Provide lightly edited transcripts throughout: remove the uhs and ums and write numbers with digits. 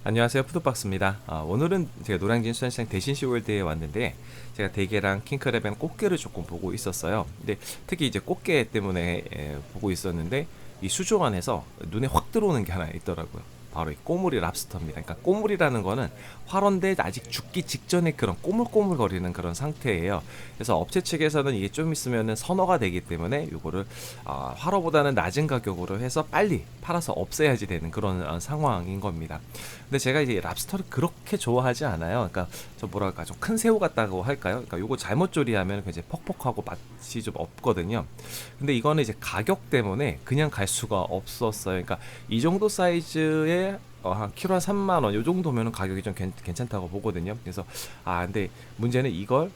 안녕하세요, 푸드박스입니다. 오늘은 제가 노량진 수산시장 대신시월드에 왔는데 제가 대게랑 킹크랩이랑 꽃게를 조금 보고 있었어요. 근데 특히 이제 꽃게 때문에 보고 있었는데 이 수조 안에서 눈에 확 들어오는 게 하나 있더라고요. 바로 이 꼬물이 랍스터입니다. 그러니까 꼬물이라는 거는 활어인데 아직 죽기 직전에 그런 꼬물꼬물거리는 그런 상태예요. 그래서 업체 측에서는 이게 좀 있으면은 선어가 되기 때문에 이거를 활어보다는 낮은 가격으로 해서 빨리 팔아서 없애야지 되는 그런 상황인 겁니다. 근데 제가 이제 랍스터를 그렇게 좋아하지 않아요. 그러니까 좀 뭐랄까 좀 큰 새우 같다고 할까요? 그러니까 요거 잘못 조리하면 이제 퍽퍽하고 맛이 좀 없거든요. 근데 이거는 이제 가격 때문에 그냥 갈 수가 없었어요. 그러니까 이 정도 사이즈의 한 키로 한 3만 원 요 정도면은 가격이 좀 괜찮다고 보거든요. 그래서 근데 문제는 이걸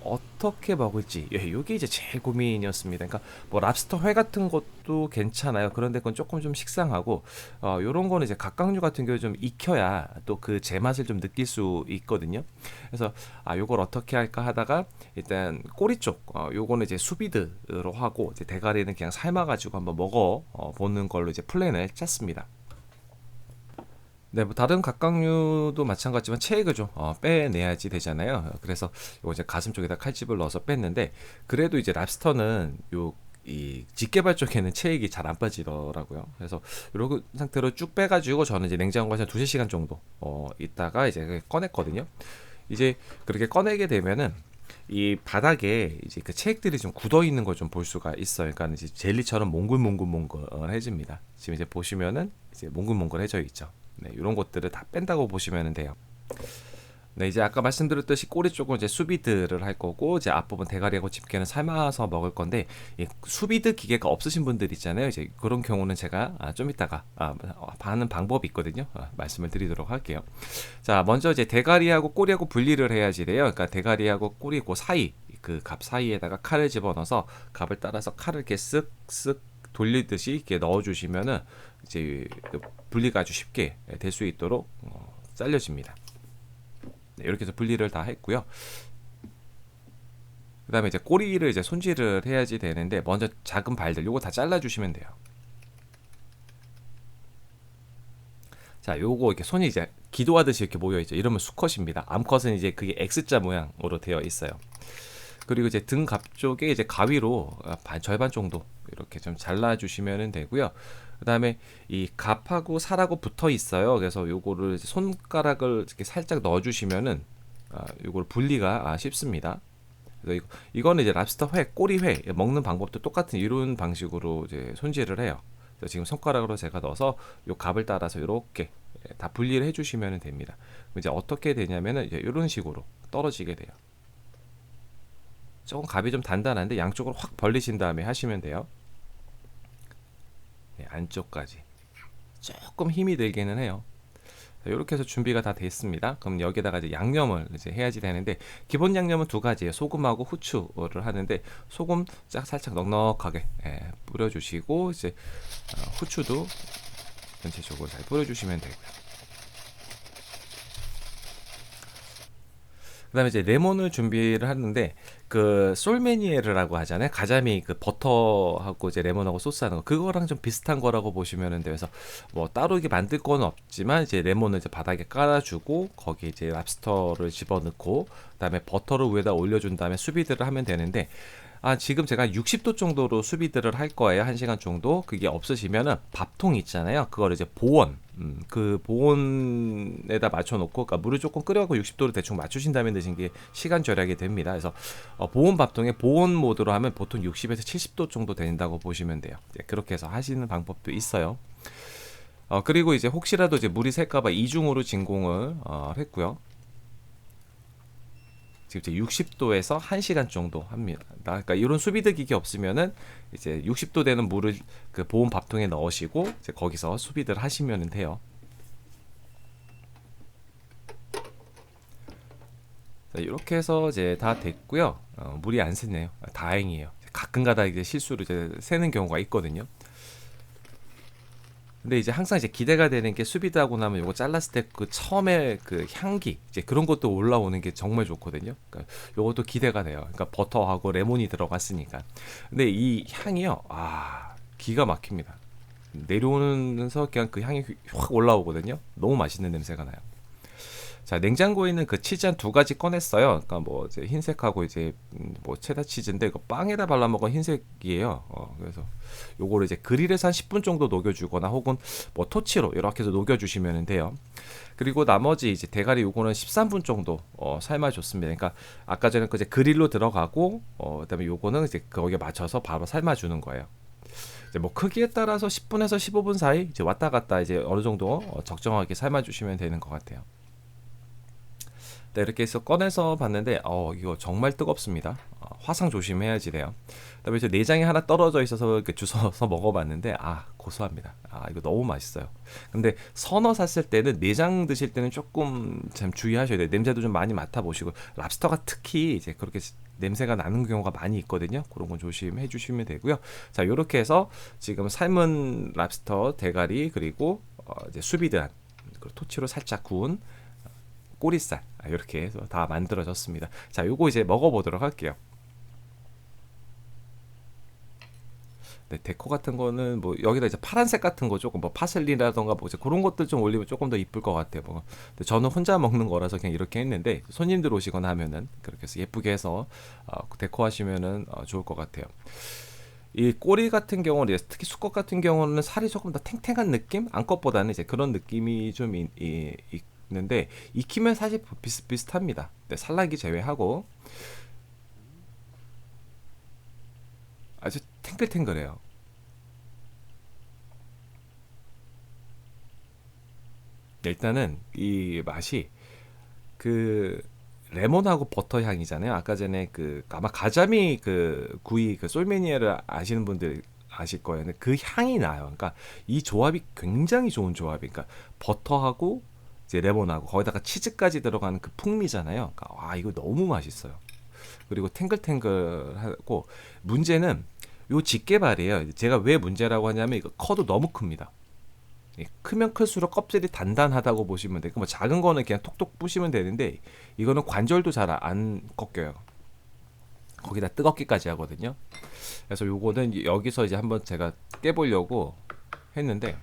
어떻게 먹을지 이게 이제 제일 고민이었습니다. 그러니까 뭐 랍스터 회 같은 것도 괜찮아요. 그런데 그건 조금 좀 식상하고 요런 거는 이제 각각류 같은 경우 좀 익혀야 또 그 제맛을 좀 느낄 수 있거든요. 그래서 요걸 어떻게 할까 하다가 일단 꼬리 쪽 요거는 이제 수비드로 하고 이제 대가리는 그냥 삶아 가지고 한번 먹어 보는 걸로 이제 플랜을 짰습니다. 네, 뭐 다른 각각류도 마찬가지지만 체액을 좀 빼내야지 되잖아요. 그래서 이거 이제 가슴 쪽에다 칼집을 넣어서 뺐는데 그래도 이제 랍스터는 요 이 직개발 쪽에는 체액이 잘 안 빠지더라고요. 그래서 이런 상태로 쭉 빼가지고 저는 이제 냉장고에서 2~3시간 정도 있다가 이제 꺼냈거든요. 이제 그렇게 꺼내게 되면은 이 바닥에 이제 그 체액들이 좀 굳어 있는 걸 좀 볼 수가 있어요. 그러니까 이제 젤리처럼 몽글몽글몽글해집니다. 지금 이제 보시면은 이제 몽글몽글해져 있죠. 네, 이런 것들을 다 뺀다고 보시면 돼요. 네, 이제 아까 말씀드렸듯이 꼬리 쪽은 이제 수비드를 할 거고 이제 앞부분 대가리하고 집게는 삶아서 먹을 건데 이 수비드 기계가 없으신 분들 있잖아요. 이제 그런 경우는 제가 좀 이따가 하는 방법이 있거든요. 말씀을 드리도록 할게요. 자, 먼저 이제 대가리하고 꼬리하고 분리를 해야지 돼요. 그러니까 대가리하고 꼬리 그 사이 그 갑 사이에다가 칼을 집어넣어서 갑을 따라서 칼을 이렇게 쓱쓱 돌리듯이 이렇게 넣어주시면은 이제 그 분리가 아주 쉽게 될 수 있도록 잘려집니다. 네, 이렇게 해서 분리를 다 했고요. 그 다음에 이제 꼬리를 이제 손질을 해야지 되는데 먼저 작은 발들 요거 다 잘라주시면 돼요. 자, 요거 이렇게 손이 이제 기도하듯이 이렇게 모여 있죠. 이러면 수컷입니다. 암컷은 이제 그게 X자 모양으로 되어 있어요. 그리고 이제 등 갑 쪽에 이제 가위로 절반 정도 이렇게 좀 잘라주시면 되고요. 그 다음에 이 갑하고 살하고 붙어 있어요. 그래서 요거를 손가락을 이렇게 살짝 넣어주시면은 요걸 분리가 쉽습니다. 그래서 이거는 이제 랍스터 회, 꼬리회 먹는 방법도 똑같은 이런 방식으로 이제 손질을 해요. 그래서 지금 손가락으로 제가 넣어서 요 갑을 따라서 이렇게 다 분리를 해주시면 됩니다. 이제 어떻게 되냐면은 이제 이런 식으로 떨어지게 돼요. 조금 갑이 좀 단단한데 양쪽으로 확 벌리신 다음에 하시면 돼요. 네, 안쪽까지 조금 힘이 들기는 해요. 이렇게 해서 준비가 다 됐습니다. 그럼 여기다가 이제 양념을 이제 해야지 되는데 기본 양념은 두 가지예요. 소금하고 후추를 하는데 소금 살짝 넉넉하게 뿌려주시고 이제 후추도 전체적으로 잘 뿌려주시면 되고요. 그다음에 이제 레몬을 준비를 하는데 그 솔메니에르라고 하잖아요. 가자미 그 버터하고 이제 레몬하고 소스하는 거 그거랑 좀 비슷한 거라고 보시면 돼요. 그래서 뭐 따로 이게 만들 건 없지만 이제 레몬을 이제 바닥에 깔아주고 거기 이제 랍스터를 집어넣고 그다음에 버터를 위에다 올려준 다음에 수비드를 하면 되는데 지금 제가 60도 정도로 수비드를 할 거예요. 1시간 정도. 그게 없으시면은 밥통 있잖아요. 그걸 이제 보온, 그 보온에다 맞춰놓고, 그러니까 물을 조금 끓여고 60도로 대충 맞추신 다음에 드신 게 시간 절약이 됩니다. 그래서 보온 밥통에 보온 모드로 하면 보통 60에서 70도 정도 된다고 보시면 돼요. 그렇게 해서 하시는 방법도 있어요. 그리고 이제 혹시라도 이제 물이 셀까봐 이중으로 진공을 했고요. 지금 이제 60도에서 1시간 정도 합니다. 그러니까 이런 수비드 기계 없으면은 이제 60도 되는 물을 그 보온 밥통에 넣으시고 이제 거기서 수비드를 하시면 돼요. 자, 이렇게 해서 이제 다 됐고요. 물이 안 새네요. 다행이에요. 가끔가다 이제 실수로 이제 새는 경우가 있거든요. 근데 이제 항상 이제 기대가 되는 게 수비드하고 나면 요거 잘랐을 때 그 처음에 그 향기 이제 그런 것도 올라오는 게 정말 좋거든요. 그러니까 요것도 기대가 돼요. 그러니까 버터하고 레몬이 들어갔으니까. 근데 이 향이요, 기가 막힙니다. 내려오면서 그냥 그 향이 확 올라오거든요. 너무 맛있는 냄새가 나요. 자, 냉장고에 있는 그 치즈 한 두 가지 꺼냈어요. 그러니까 뭐 이제 흰색하고 이제 뭐 체다 치즈인데 이거 빵에다 발라 먹은 흰색이에요. 그래서 요거를 이제 그릴에서 한 10분 정도 녹여주거나 혹은 뭐 토치로 이렇게 해서 녹여주시면 돼요. 그리고 나머지 이제 대가리 요거는 13분 정도 삶아줬습니다. 그러니까 아까 전에 그 이제 그릴로 들어가고 그다음에 요거는 이제 거기에 맞춰서 바로 삶아주는 거예요. 이제 뭐 크기에 따라서 10분에서 15분 사이 이제 왔다 갔다 이제 어느 정도 적정하게 삶아주시면 되는 것 같아요. 네, 이렇게 해서 꺼내서 봤는데 이거 정말 뜨겁습니다. 화상 조심해야지 돼요. 그다음에 이제 내장이 하나 떨어져 있어서 이렇게 주워서 먹어봤는데 고소합니다. 이거 너무 맛있어요. 근데 선어 샀을 때는 내장 드실 때는 조금 참 주의하셔야 돼요. 냄새도 좀 많이 맡아보시고 랍스터가 특히 이제 그렇게 냄새가 나는 경우가 많이 있거든요. 그런 건 조심해 주시면 되고요. 자, 요렇게 해서 지금 삶은 랍스터 대가리 그리고 이제 수비드한 그리고 토치로 살짝 구운 꼬리살 이렇게 해서 다 만들어졌습니다. 자, 요거 이제 먹어보도록 할게요. 네, 데코 같은 거는 뭐 여기다 이제 파란색 같은 거 조금 뭐 파슬리라던가 뭐 이제 그런 것들 좀 올리면 조금 더 이쁠 것 같아요. 뭐 근데 저는 혼자 먹는 거라서 그냥 이렇게 했는데 손님들 오시거나 하면은 그렇게 해서 예쁘게 해서 데코 하시면은 좋을 것 같아요. 이 꼬리 같은 경우는 특히 수컷 같은 경우는 살이 조금 더 탱탱한 느낌? 암컷보다는 이제 그런 느낌이 좀 있는데 익히면 사실 비슷비슷합니다. 네, 산란기 제외하고 아주 탱글탱글해요. 네, 일단은 이 맛이 그 레몬하고 버터 향이잖아요. 아까 전에 그 아마 가자미 그 구이 그 솔메니에를 아시는 분들 아실 거예요. 근데 그 향이 나요. 그러니까 이 조합이 굉장히 좋은 조합이. 그러니까 버터하고 이제 레몬하고 거기다가 치즈까지 들어가는 그 풍미잖아요. 그러니까 이거 너무 맛있어요. 그리고 탱글탱글하고 문제는 요 집게발이에요. 제가 왜 문제라고 하냐면 이거 커도 너무 큽니다. 크면 클수록 껍질이 단단하다고 보시면 되고 뭐 작은 거는 그냥 톡톡 부시면 되는데 이거는 관절도 잘 안 꺾여요. 거기다 뜨겁기까지 하거든요. 그래서 요거는 여기서 이제 한번 제가 깨보려고 했는데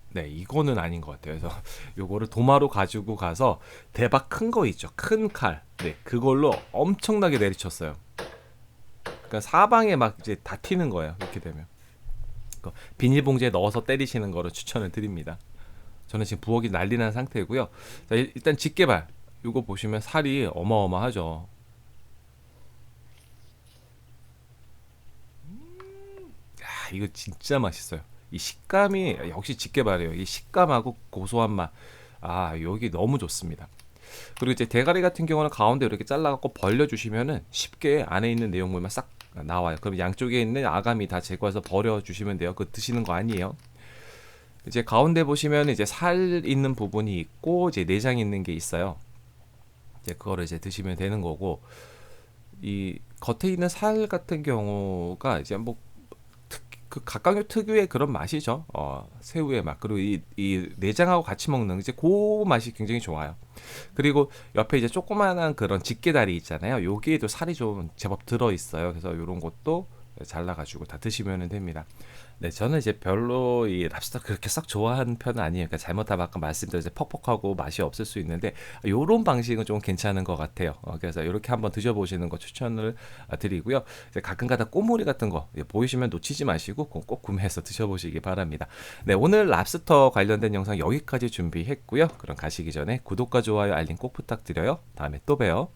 네, 이거는 아닌 것 같아요. 그래서 요거를 도마로 가지고 가서 대박 큰 거 있죠. 큰 칼. 네, 그걸로 엄청나게 내리쳤어요. 그러니까 사방에 막 이제 다 튀는 거예요. 이렇게 되면. 비닐봉지에 넣어서 때리시는 거를 추천을 드립니다. 저는 지금 부엌이 난리 난 상태고요. 자, 일단 집게발. 이거 보시면 살이 어마어마하죠. 이거 진짜 맛있어요. 이 식감이 역시 집게발이에요. 이 식감하고 고소한 맛. 여기 너무 좋습니다. 그리고 이제 대가리 같은 경우는 가운데 이렇게 잘라갖고 벌려주시면은 쉽게 안에 있는 내용물만 싹 나와요. 그럼 양쪽에 있는 아가미 다 제거해서 버려주시면 돼요. 그거 드시는 거 아니에요. 이제 가운데 보시면 이제 살 있는 부분이 있고 이제 내장 있는 게 있어요. 이제 그거를 이제 드시면 되는 거고 이 겉에 있는 살 같은 경우가 이제 뭐 그 각각의 특유의 그런 맛이죠. 새우의 맛 그리고 이 내장하고 같이 먹는 이제 그 맛이 굉장히 좋아요. 그리고 옆에 이제 조그만한 그런 집게다리 있잖아요. 여기에도 살이 좀 제법 들어 있어요. 그래서 이런 것도 잘라가지고 다 드시면 됩니다. 네, 저는 이제 별로 이 랍스터 그렇게 썩 좋아하는 편은 아니에요. 그러니까 잘못하면 아까 말씀드린 이제 퍽퍽하고 맛이 없을 수 있는데 요런 방식은 좀 괜찮은 것 같아요. 그래서 이렇게 한번 드셔보시는 거 추천을 드리고요. 이제 가끔가다 꼬물이 같은 거 보이시면 놓치지 마시고 꼭 구매해서 드셔보시기 바랍니다. 네, 오늘 랍스터 관련된 영상 여기까지 준비했고요. 그럼 가시기 전에 구독과 좋아요, 알림 꼭 부탁드려요. 다음에 또 봬요.